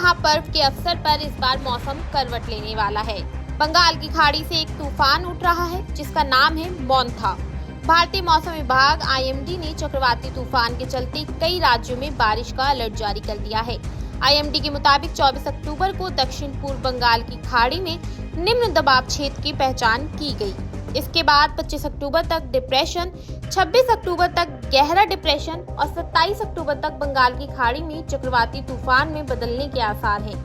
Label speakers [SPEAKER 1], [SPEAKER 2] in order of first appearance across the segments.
[SPEAKER 1] महापर्व के अवसर पर इस बार मौसम करवट लेने वाला है। बंगाल की खाड़ी से एक तूफान उठ रहा है जिसका नाम है मोंथा। भारतीय मौसम विभाग (IMD) ने चक्रवाती तूफान के चलते कई राज्यों में बारिश का अलर्ट जारी कर दिया है। IMD के मुताबिक 24 अक्टूबर को दक्षिण पूर्व बंगाल की खाड़ी में निम्न दबाव क्षेत्र की पहचान की गई। इसके बाद 25 अक्टूबर तक डिप्रेशन, 26 अक्टूबर तक गहरा डिप्रेशन और 27 अक्टूबर तक बंगाल की खाड़ी में चक्रवाती तूफान में बदलने के आसार हैं।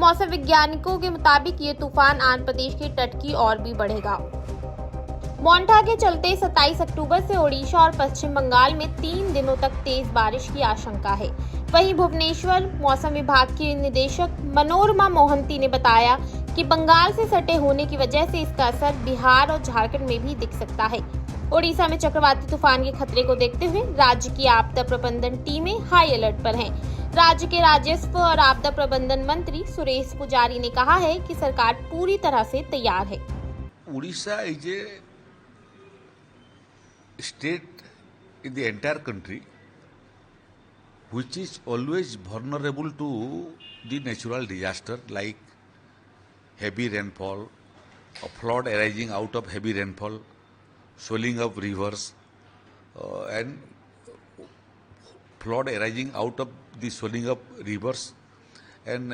[SPEAKER 1] मौसम वैज्ञानिकों के मुताबिक ये तूफान आंध्र प्रदेश के तट की ओर भी बढ़ेगा। मोंथा के चलते 27 अक्टूबर से ओडिशा और पश्चिम बंगाल में 3 दिनों तक तेज बारिश की आशंका है। वहीं भुवनेश्वर मौसम विभाग की निदेशक मनोरमा मोहंती ने बताया कि बंगाल से सटे होने की वजह से इसका असर बिहार और झारखंड में भी दिख सकता है। ओडिशा में चक्रवाती तूफान के खतरे को देखते हुए राज्य की आपदा प्रबंधन टीमें हाई अलर्ट पर हैं। राज्य के राजस्व और आपदा प्रबंधन मंत्री सुरेश पुजारी ने कहा है कि सरकार पूरी तरह से तैयार है।
[SPEAKER 2] Odisha is a state in the entire country which is always vulnerable to the natural disaster like heavy rainfall, or flood arising out of heavy rainfall, swelling of rivers, and flood arising out of the swelling of rivers and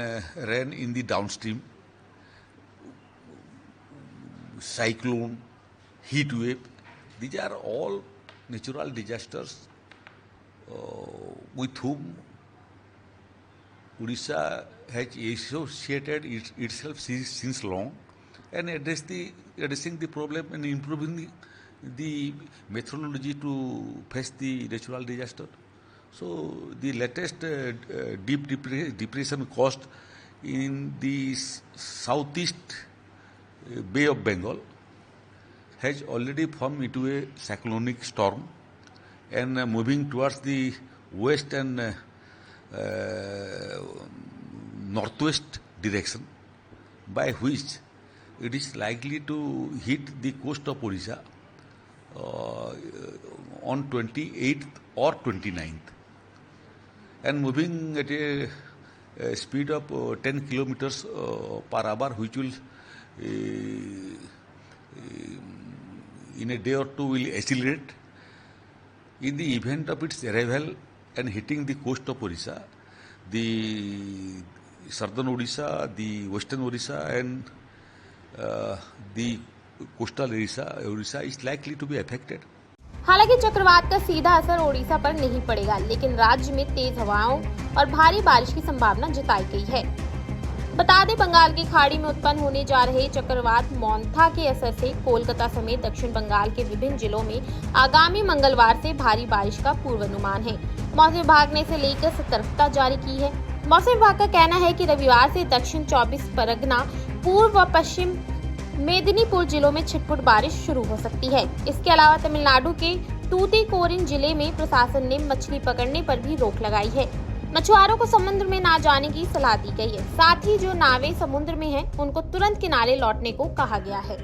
[SPEAKER 2] rain in the downstream, cyclone, heat wave. These are all natural disasters with whom Odisha has associated itself since long, and addressing the problem and improving the methodology to face the natural disaster. So the latest deep depression caused in the southeast Bay of Bengal has already formed into a cyclonic storm and moving towards the west and northwest direction, by which it is likely to hit the coast of Odisha on 28th or 29th, and moving at a speed of 10 kilometers per hour, which will in a day or two will accelerate. In the event of its arrival and hitting the coast of Odisha, the southern Odisha, the western Odisha and the coastal Odisha is likely to be affected.
[SPEAKER 1] हालांकि चक्रवात का सीधा असर ओडिशा पर नहीं पड़ेगा, लेकिन राज्य में तेज हवाओं और भारी बारिश की संभावना जताई गई है। बता दें, बंगाल की खाड़ी में उत्पन्न होने जा रहे चक्रवात मोंथा के असर से कोलकाता समेत दक्षिण बंगाल के विभिन्न जिलों में आगामी मंगलवार से भारी बारिश का पूर्वानुमान है। मौसम विभाग ने इसे लेकर सतर्कता जारी की है। मौसम विभाग का कहना है कि रविवार से दक्षिण 24 परगना, पूर्व व पश्चिम मेदिनीपुर जिलों में छिटपुट बारिश शुरू हो सकती है। इसके अलावा तमिलनाडु के तूतीकोरिन जिले में प्रशासन ने मछली पकड़ने पर भी रोक लगाई है। मछुआरों को समुद्र में ना जाने की सलाह दी गई है। साथ ही जो नावें समुद्र में हैं, उनको तुरंत किनारे लौटने को कहा गया है।